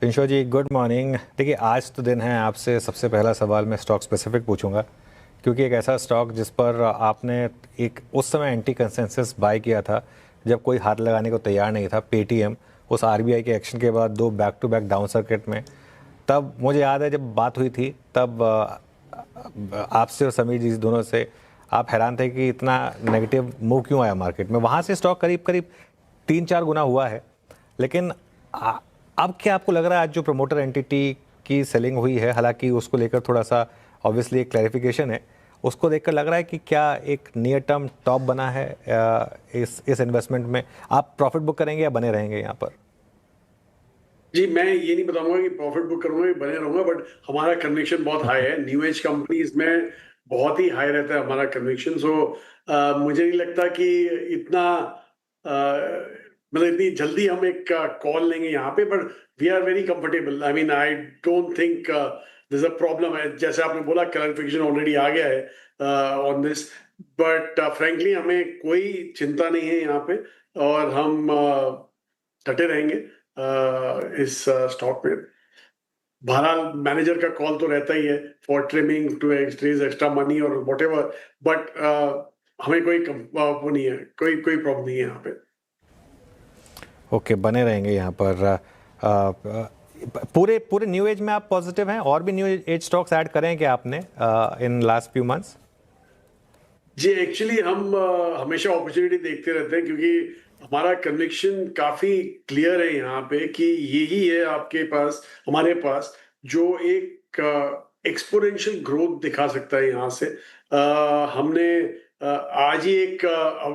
पिंशो जी, good morning. देखिए, आज तो दिन है, आपसे सबसे पहला सवाल मैं स्टॉक स्पेसिफिक पूछूंगा, क्योंकि एक ऐसा स्टॉक जिस पर आपने एक उस समय एंटी कंसेंसस बाय किया था जब कोई हाथ लगाने को तैयार नहीं था, पेटीएम। उस आरबीआई के एक्शन के बाद दो back to back down circuit में, तब मुझे याद है जब बात हुई थी तब आपसे और समीर जी दोनों से आप हैरान थे कि इतना नेगेटिव मूव क्यों आया मार्केट में। वहाँ से स्टॉक करीब करीब 3-4 गुना हुआ है। लेकिन आ, अब क्या आपको लग रहा है, आज जो प्रमोटर एंटिटी की सेलिंग हुई है, हालांकि उसको लेकर थोड़ा सा ऑब्वियसली एक क्लैरिफिकेशन है, उसको देखकर लग रहा है कि क्या एक नियर टर्म टॉप बना है इस इन्वेस्टमेंट में? आप प्रॉफिट बुक करेंगे या बने रहेंगे यहाँ पर? जी, मैं ये नहीं बताऊंगा कि प्रॉफिट बुक करूंगा, कि बने रहूंगा, बट हमारा कन्विक्शन बहुत हाई है। न्यू एज कंपनीज में बहुत ही हाई रहता है हमारा कन्विक्शन। सो मुझे नहीं लगता कि इतना मतलब इतनी जल्दी हम एक कॉल लेंगे यहाँ पे, but we are very comfortable. I mean, I don't think this a problem है। जैसे आपने बोला, क्लैरिफिकेशन ऑलरेडी आ गया है ऑन दिस, बट फ्रेंकली हमें कोई चिंता नहीं है यहाँ पे, और हम डटे रहेंगे इस स्टॉक में। बहरहाल मैनेजर का कॉल तो रहता ही है for trimming to raise extra money और वट एवर, बट हमें कोई वो नहीं है, कोई कोई प्रॉब्लम नहीं है यहाँ पे। ओके, बने रहेंगे यहाँ पर। पूरे पूरे न्यू एज में आप पॉजिटिव हैं? और भी न्यू एज स्टॉक्स ऐड करें क्या आपने इन लास्ट फ्यू मंथ्स? जी, एक्चुअली हम हमेशा अपॉर्चुनिटी देखते रहते हैं, क्योंकि हमारा कन्विक्शन काफी क्लियर है यहाँ पे कि यही है आपके पास, हमारे पास, जो एक एक्सपोनेंशियल ग्रोथ दिखा सकता है यहाँ से। हमने आज ही एक,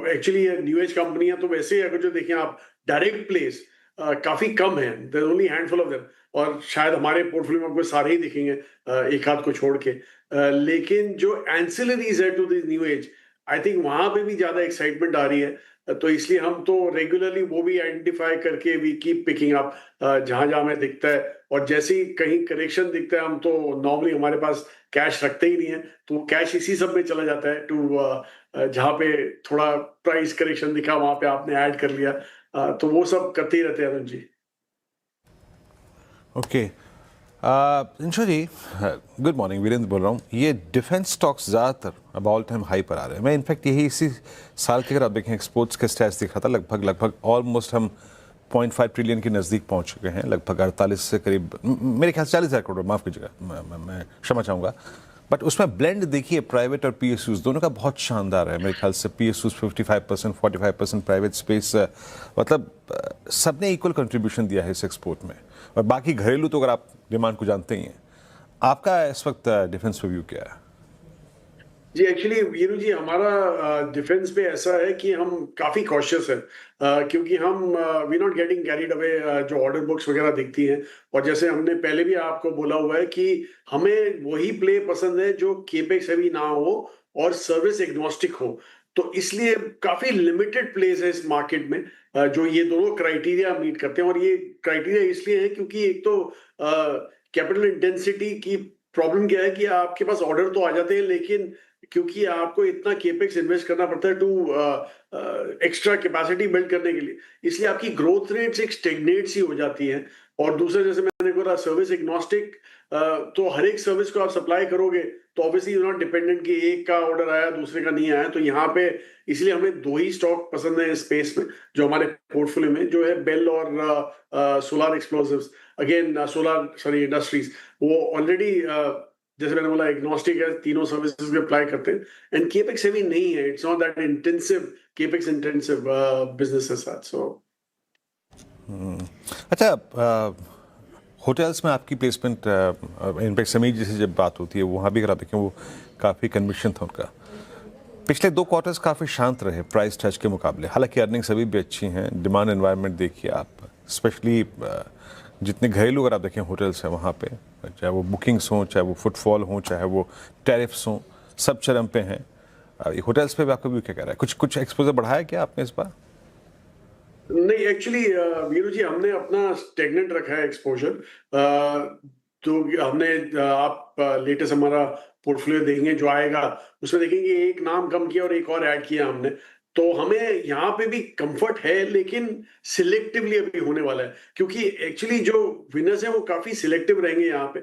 एक्चुअली न्यू एज कंपनियां तो वैसे ही अगर जो देखें आप, डायरेक्ट प्लेस काफी कम है, there only handful of them. और शायद हमारे पोर्टफोलियो में आपको सारे ही दिखेंगे, एक आध को छोड़ के। लेकिन जो एंसिलरीज है to this new age, I think वहां पे भी ज्यादा एक्साइटमेंट आ रही है। तो इसलिए हम तो रेगुलरली वो भी आइडेंटिफाई करके वी कीप पिकिंग अप जहां जहां हमें दिखता है। और जैसे ही कहीं करेक्शन दिखता है, हम तो नॉर्मली, हमारे पास कैश रखते ही नहीं है, तो वो कैश इसी सब में चला जाता है टू जहां पे थोड़ा प्राइस करेक्शन दिखा, वहां पे आपने ऐड कर लिया। तो वो सब करते ही रहते हैं अरुण जी। ओके। इंशो जी, गुड मॉर्निंग। वीरेंद्र बोल रहा हूँ। ये डिफेंस स्टॉक्स ज़्यादातर अब ऑल टाइम हाई पर आ रहे हैं। मैं इनफैक्ट यही इसी साल के, अगर आप देखें, एक्सपोर्ट्स के स्टैट्स दिखा था, लगभग लगभग ऑलमोस्ट हम 0.5 ट्रिलियन के नज़दीक पहुंच चुके हैं। लगभग 48 से करीब, मेरे ख्याल से 40,000 करोड़, माफ़ कीजिएगा, मैं क्षमा चाहूँगा। बट उसमें ब्लेंड देखिए, प्राइवेट और पीएसयूज दोनों का बहुत शानदार है। मेरे ख्याल से पीएसयूज 55%, 45% प्राइवेट स्पेस, मतलब सबने इक्वल कंट्रीब्यूशन दिया है इस एक्सपोर्ट में। और बाकी घरेलू तो अगर आप डिमांड को जानते ही हैं। आपका इस वक्त डिफेंस पे व्यू क्या है? जी, एक्चुअली वीरू जी, हमारा डिफेंस पे ऐसा है कि हम काफी कॉशियस हैं, क्योंकि हम we not getting carried away. जो ऑर्डर बुक्स वगैरह दिखती हैं, और जैसे हमने पहले भी आपको बोला हुआ है कि हमें वही प्ले पसंद है जो केपेक्स हैवी ना हो और सर्विस एग्नोस्टिक हो। तो इसलिए काफी लिमिटेड प्लेस है इस मार्केट में जो ये दोनों क्राइटेरिया मीट करते हैं। और ये क्राइटेरिया इसलिए है क्योंकि एक तो कैपिटल इंटेंसिटी की प्रॉब्लम क्या है कि आपके पास ऑर्डर तो आ जाते हैं, लेकिन क्योंकि आपको इतना केपेक्स इन्वेस्ट करना पड़ता है टू एक्स्ट्रा कैपेसिटी बिल्ड करने के लिए, इसलिए आपकी ग्रोथ रेट्स एक स्टेगनेट सी हो जाती है। और दूसरा, जैसे मैंने बोला, सर्विस एग्नोस्टिक, तो हर एक सर्विस को आप सप्लाई करोगे, तो ऑब्वियसली यू नॉट डिपेंडेंट कि एक का ऑर्डर आया दूसरे का नहीं आया। तो यहाँ पे इसलिए हमें दो ही स्टॉक पसंद है स्पेस में, जो हमारे पोर्टफोलियो में जो है, बेल और solar explosives. Again solar, sorry, industries, वो ऑलरेडी जैसे मैंने बोला एग्नोस्टिक है, तीनों सर्विसेज भी अप्लाई करते हैं, एंड केपेक्स हेवी नहीं है। It's not that intensive, capex intensive business है साथ। सो अच्छा, होटल्स में आपकी प्लेसमेंट, इनफैक्ट समीर जी से जब बात होती है वहाँ भी अगर आप देखें, वो काफ़ी कन्विक्शन था उनका। पिछले 2 क्वार्टर्स काफ़ी शांत रहे प्राइस टच के मुकाबले। हालांकि अर्निंग्स अभी भी अच्छी हैं। डिमांड एनवायरनमेंट देखिए आप, स्पेशली जितने घरेलू अगर आप देखें होटल्स हैं वहाँ पे, चाहे वो बुकिंग्स हों, चाहे वो फुटफॉल हों, चाहे वो टैरिफ्स हों, सब चरम पे हैं। होटल्स पे भी आपका व्यू क्या कह रहा है? कुछ कुछ एक्सपोजर बढ़ाया क्या आपने इस बार? नहीं, एक्चुअली वीरू जी, हमने अपना स्टेगनेंट रखा है एक्सपोजर। तो हमने आप लेटेस्ट हमारा पोर्टफोलियो देखेंगे जो आएगा, उसमें देखेंगे एक नाम कम किया और एक और ऐड किया हमने। तो हमें यहाँ पे भी कंफर्ट है, लेकिन सिलेक्टिवली अभी होने वाला है, क्योंकि एक्चुअली जो विनर्स हैं वो काफी सिलेक्टिव रहेंगे यहाँ पे।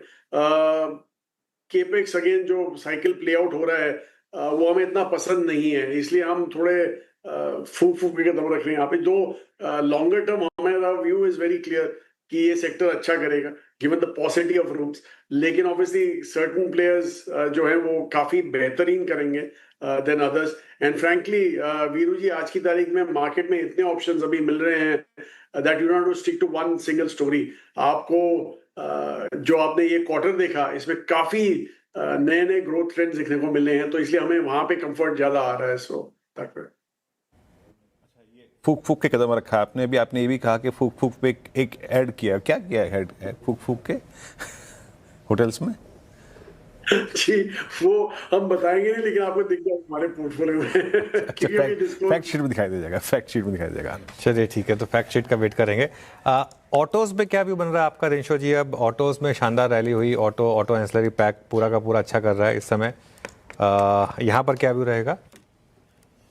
केपेक्स अगेन जो साइकिल प्ले आउट हो रहा है, वो हमें इतना पसंद नहीं है, इसलिए हम थोड़े फूक फूक के कदम रख रहे हैं यहाँ पे। जो लॉन्गर टर्म हमारा व्यू इज वेरी क्लियर कि ये सेक्टर अच्छा करेगा given the possibility of rooms, लेकिन ऑब्वियसली सर्टन प्लेयर्स जो है वो काफी बेहतरीन करेंगे then others. And frankly Veeru ji, आज की तारीख में मार्केट में इतने ऑप्शंस अभी मिल रहे हैं that you not to stick to one single story. आपको जो आपने ये क्वार्टर देखा, इसमें काफी नए नए ग्रोथ ट्रेंड्स देखने को मिले हैं, तो इसलिए हमें वहां पे कंफर्ट ज्यादा आ रहा है। सो फूक फूक के कदम रखा आपने। अभी आपने ये भी कहा कि फूक फूक पे एक ऐड किया, क्या किया है फूक फूक के होटल्स में? जी, वो हम बताएंगे नहीं, लेकिन आपको दिख जाएगा हमारे पोर्टफोलियो में क्योंकि अभी disclose- फैक्ट शीट में दिखाई दे जाएगा, फैक्ट शीट में दिखाई देगा। चलिए ठीक है, तो फैक्ट शीट का वेट करेंगे। ऑटोज़ में क्या व्यू बन रहा है आपका रिंशो जी? अब ऑटोज़ में शानदार रैली हुई, ऑटो एंसिलरी पैक पूरा का पूरा अच्छा कर रहा है इस समय, यहाँ पर क्या व्यू रहेगा?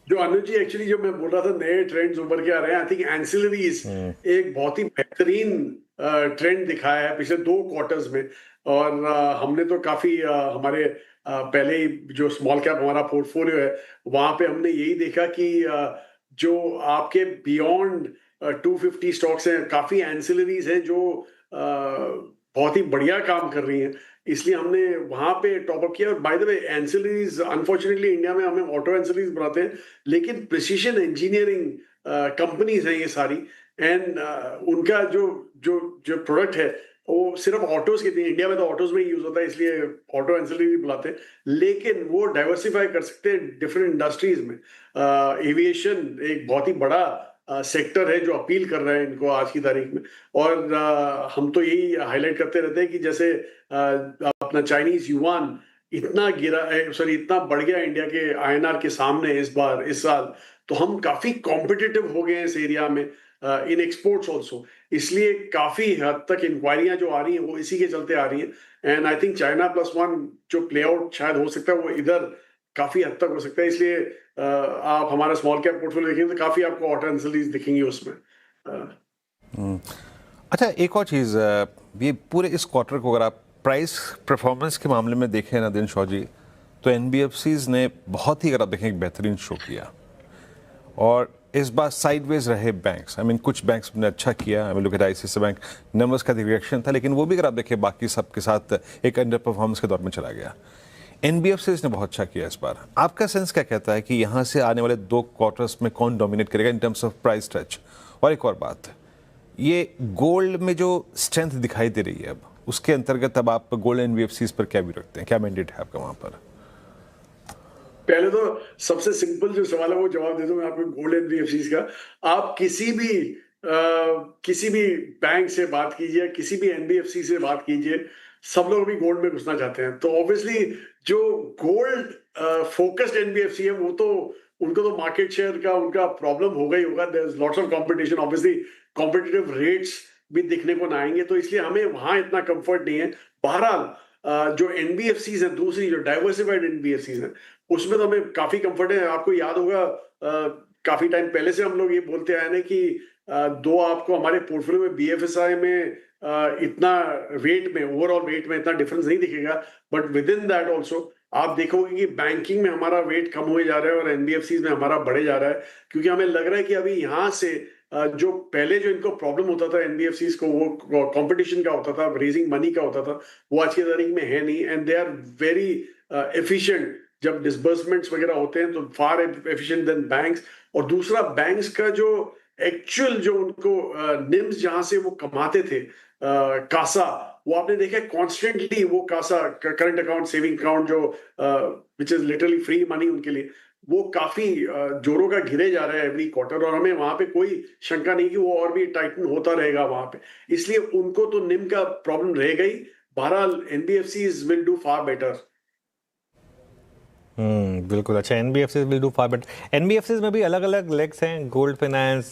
जो अनुज जी, एक्चुअली जो मैं बोल रहा था नए ट्रेंड्स उभर के आ रहे हैं, आई थिंक एंसिलरीज एक बहुत ही बेहतरीन ट्रेंड दिखाया है पिछले 2 क्वार्टर्स में। और हमने तो काफी हमारे पहले ही जो स्मॉल कैप हमारा पोर्टफोलियो है, वहां पे हमने यही देखा कि जो आपके बियॉन्ड 250 स्टॉक्स हैं, काफी एंसिलरीज हैं जो बहुत ही बढ़िया काम कर रही हैं, इसलिए हमने वहां पे टॉप अप किया। और by the way, ancillaries unfortunately India में हमें ऑटो एंसिलरीज बनाते हैं, लेकिन प्रिसिशन इंजीनियरिंग कंपनीज हैं ये सारी, एंड उनका जो जो जो प्रोडक्ट है वो सिर्फ ऑटोज के, इंडिया में तो ऑटोज में ही यूज होता है, इसलिए ऑटो एंसिलरी बुलाते हैं, लेकिन वो डाइवर्सिफाई कर सकते हैं डिफरेंट इंडस्ट्रीज में। एविएशन एक बहुत ही बड़ा सेक्टर है जो अपील कर रहा है इनको आज की तारीख में। और हम तो यही हाईलाइट करते रहते हैं कि जैसे अपना चाइनीज युआन इतना गिरा है, सॉरी इतना बढ़ गया इंडिया के आईएनआर के सामने इस साल, तो हम काफी कॉम्पिटिटिव हो गए हैं इस एरिया में इन एक्सपोर्ट्स ऑल्सो, इसलिए काफी हद तक इंक्वायरियां जो आ रही हैं वो इसी के चलते आ रही हैं। एंड आई थिंक चाइना +1 जो प्ले आउट शायद हो सकता है वो इधर काफी हद तक हो सकता है, इसलिए आप हमारा स्मॉल कैप पोर्टफोलियो देखेंगे तो काफी आपको ऑटो एंसिलरीज दिखेंगी उसमें। अच्छा, एक और चीज़, ये पूरे इस क्वार्टर को अगर आप प्राइस परफॉर्मेंस के मामले में देखें ना दिनशॉ जी, तो एनबीएफसीज ने बहुत ही, अगर आप देखें, एक बेहतरीन शो किया। और इस बार साइडवेज रहे बैंक्स, आई मीन कुछ बैंक्स ने अच्छा किया, I mean look at ICICI bank, numbers का रिएक्शन था, लेकिन वो भी अगर आप देखें बाकी सब के साथ एक अंडर परफॉर्मेंस के दौर में चला गया। एनबीएफसीज ने बहुत अच्छा किया इस बार। आपका सेंस क्या कहता है कि यहाँ से आने वाले 2 क्वार्टर्स में कौन डोमिनेट करेगा in terms of price stretch? और एक और बात, ये गोल्ड में जो स्ट्रेंथ दिखाई दे रही है अब, उसके अंतर्गत अब आप गोल्ड एनबीएफसीज पर क्या भी रखते हैं, क्या मैंडेट है आपका वहां पर? पहले तो सबसे सिंपल जो सवाल है वो जवाब दे दूं मैं आपको गोल्ड एनबीएफसीज का। आप किसी भी बैंक से बात कीजिए, किसी भी एनबीएफसी से बात कीजिए, सब लोग अभी गोल्ड में घुसना चाहते हैं। तो ऑब्वियसली जो गोल्ड फोकस्ड एनबीएफसी है वो तो उनको तो मार्केट शेयर का उनका प्रॉब्लम होगा ही होगा। There is lots of competition, obviously competitive rates भी दिखने को ना आएंगे, तो इसलिए हमें वहां इतना कंफर्ट नहीं है। बहरहाल जो एनबीएफसीज है, दूसरी जो डाइवर्सिफाइड एनबीएफसीज है, उसमें तो हमें काफी कंफर्ट है। आपको याद होगा काफी टाइम पहले से हम लोग ये बोलते आए ना कि दो आपको हमारे पोर्टफोलियो में बीएफएसआई में इतना वेट में, ओवरऑल वेट में इतना डिफरेंस नहीं दिखेगा, but with in that also आप देखोगे कि बैंकिंग में हमारा वेट कम हुए जा रहा है और एनबीएफसीज में हमारा बढ़े जा रहा है, क्योंकि हमें लग रहा है कि अभी यहाँ से जो पहले जो इनको प्रॉब्लम होता था एनबीएफसीज को, वो कंपटीशन का होता था, रेजिंग मनी का होता था, वो आज की तारीख में है नहीं। And they are very efficient जब डिसबर्समेंट्स वगैरह होते हैं, तो फार एफिशिएंट देन बैंक्स। और दूसरा, बैंक्स का जो एक्चुअल जो उनको निम्स जहां से वो कमाते थे, कासा, वो आपने देखा कॉन्स्टेंटली वो CASA, current account, saving account, जो which is literally free money उनके लिए, वो काफी जोरों का घिरे जा रहा है एवरी क्वार्टर। और हमें वहां पे कोई शंका नहीं कि वो और भी टाइटन होता रहेगा वहां पे, इसलिए उनको तो निम का प्रॉब्लम रहेगा ही। बहरहाल NBFCs will do far better. बिल्कुल। अच्छा, NBFCs will do far better. NBFCs में भी अलग अलग लेग्स हैं, गोल्ड फाइनेंस,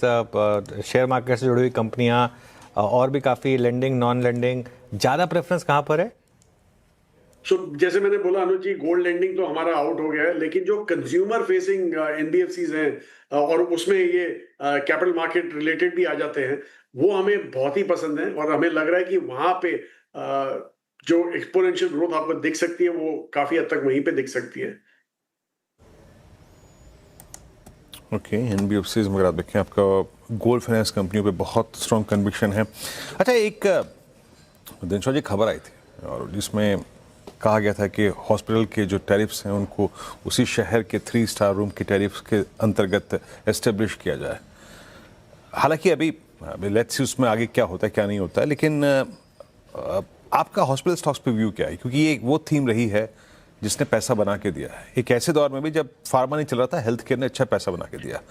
शेयर मार्केट से जुड़ी हुई कंपनियां, और भी काफ़ी लेंडिंग, नॉन लेंडिंग। ज़्यादा प्रेफरेंस कहाँ पर है? सो जैसे मैंने बोला अनुज जी, गोल्ड लेंडिंग तो हमारा आउट हो गया है, लेकिन जो कंज्यूमर फेसिंग एनबीएफसीज हैं और उसमें ये कैपिटल मार्केट रिलेटेड भी आ जाते हैं, वो हमें बहुत ही पसंद है और हमें लग रहा है कि वहां पे जो एक्सपोनेंशियल ग्रोथ आपको दिख सकती है वो काफी हद तक वहीं पे दिख सकती है। ओके, एनबीएफसीज में अगर आप देखें, आपका गोल्ड फाइनेंस कंपनियों पे बहुत स्ट्रॉन्ग कन्विक्शन है। अच्छा, एक दिनशा जी खबर आई थी और जिसमें कहा गया था कि हॉस्पिटल के जो टैरिफ्स हैं उनको उसी शहर के 3 स्टार रूम के टैरिफ्स के अंतर्गत एस्टेब्लिश किया जाए। हालांकि अभी लेट्स सी उसमें आगे क्या होता है क्या नहीं होता है, लेकिन आपका हॉस्पिटल स्टॉक्स पे व्यू क्या है? क्योंकि ये वो थीम रही है जिसने पैसा बना के दिया है एक ऐसे दौर में भी जब फार्मा नहीं चल रहा था, हेल्थ केयर ने अच्छा पैसा बना के दिया।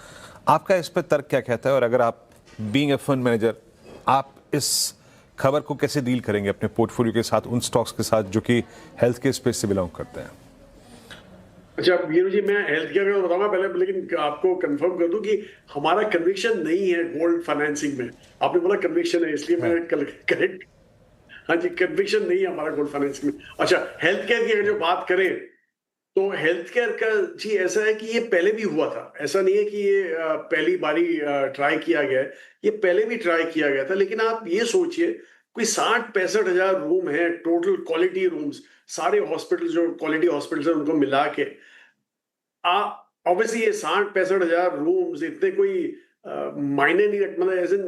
आपका इस पर तर्क क्या कहता है, और अगर आप बीइंग ए फंड मैनेजर, आप इस खबर को कैसे डील करेंगे अपने पोर्टफोलियो के साथ, उन स्टॉक्स के साथ जो कि हेल्थ केयर स्पेस से बिलोंग करते हैं? अच्छा वीरू जी, मैं हेल्थ केयर का बताऊंगा पहले, लेकिन आपको कंफर्म कर दूं कि हमारा कन्विक्शन नहीं है गोल्ड फाइनेंसिंग में। आपने बोला कन्विक्शन है, इसलिए मैं करेक्ट, हाँ जी, कन्विक्शन नहीं है हमारा गोल्ड फाइनेंसिंग में। अच्छा, हेल्थ केयर की अगर जो बात करें तो हेल्थ केयर का जी ऐसा है कि ये पहले भी हुआ था, ऐसा नहीं है कि ये पहली बारी ट्राई किया गया है, ये पहले भी ट्राई किया गया था। लेकिन आप ये सोचिए, कोई 60-65 हजार रूम है टोटल क्वालिटी रूम्स, सारे हॉस्पिटल जो क्वालिटी हॉस्पिटल है उनको मिला के, ऑब्वियसली ये 60-65 हजार रूम्स इतने कोई मायने नहीं रख, मतलब एज इन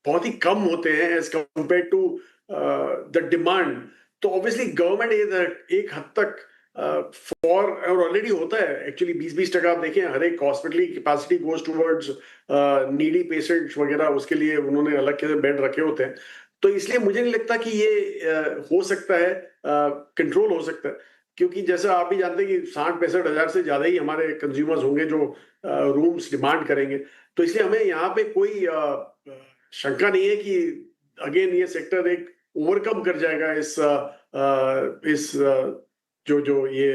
बहुत ही कम होते हैं as compare to the demand. तो ऑब्वियसली गवर्नमेंट एक हद तक फॉर, और ऑलरेडी होता है एक्चुअली, 20-20% आप देखें हर एक हॉस्पिटल की capacity goes towards needy patients वगैरह, उसके लिए उन्होंने अलग के बेड रखे होते हैं। तो इसलिए मुझे नहीं लगता कि ये हो सकता है, कंट्रोल हो सकता है, क्योंकि जैसा आप ही जानते हैं कि 60-65 हजार से ज्यादा ही हमारे कंज्यूमर्स होंगे जो रूम्स डिमांड करेंगे। तो इसलिए हमें यहाँ पे कोई शंका नहीं है कि अगेन ये सेक्टर एक ओवरकम कर जाएगा इस जो ये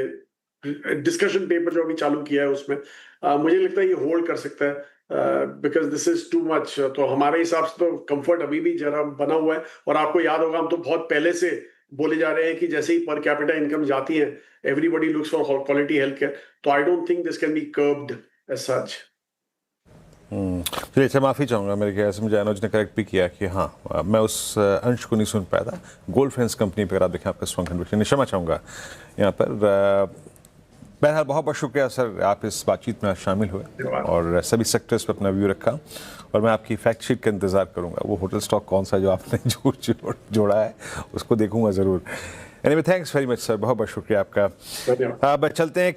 डिस्कशन पेपर जो अभी चालू किया है उसमें। मुझे लगता है ये होल्ड कर सकता है, because this is too much. तो हमारे हिसाब से तो कंफर्ट अभी भी जरा बना हुआ है, और आपको याद होगा हम तो बहुत पहले से बोले जा रहे हैं कि जैसे ही पर कैपिटा इनकम जाती है, everybody looks for quality health care. तो I don't think this can be curbed as such. चलिए, अच्छा, माफ़ी चाहूँगा, मेरे ख्याल से मुझे अनुज ने करेक्ट भी किया कि हाँ, मैं उस अंश को नहीं सुन पाया था। गोल्ड फाइनेंस कंपनी पर आप देखें आपका स्ट्रॉन्ग कन्विक्शन, क्षमा चाहूँगा यहाँ पर। बहरहाल बहुत बहुत शुक्रिया सर, आप इस बातचीत में आज शामिल हुए और सभी सेक्टर्स पर अपना व्यू रखा, और मैं आपकी फैक्ट शीट का इंतज़ार करूँगा। वो होटल स्टॉक कौन सा जो आपने जोड़ा है उसको देखूँगा ज़रूर। Anyway, thanks very much sir, बहुत बहुत शुक्रिया आपका। धन्यवाद। अब चलते हैं।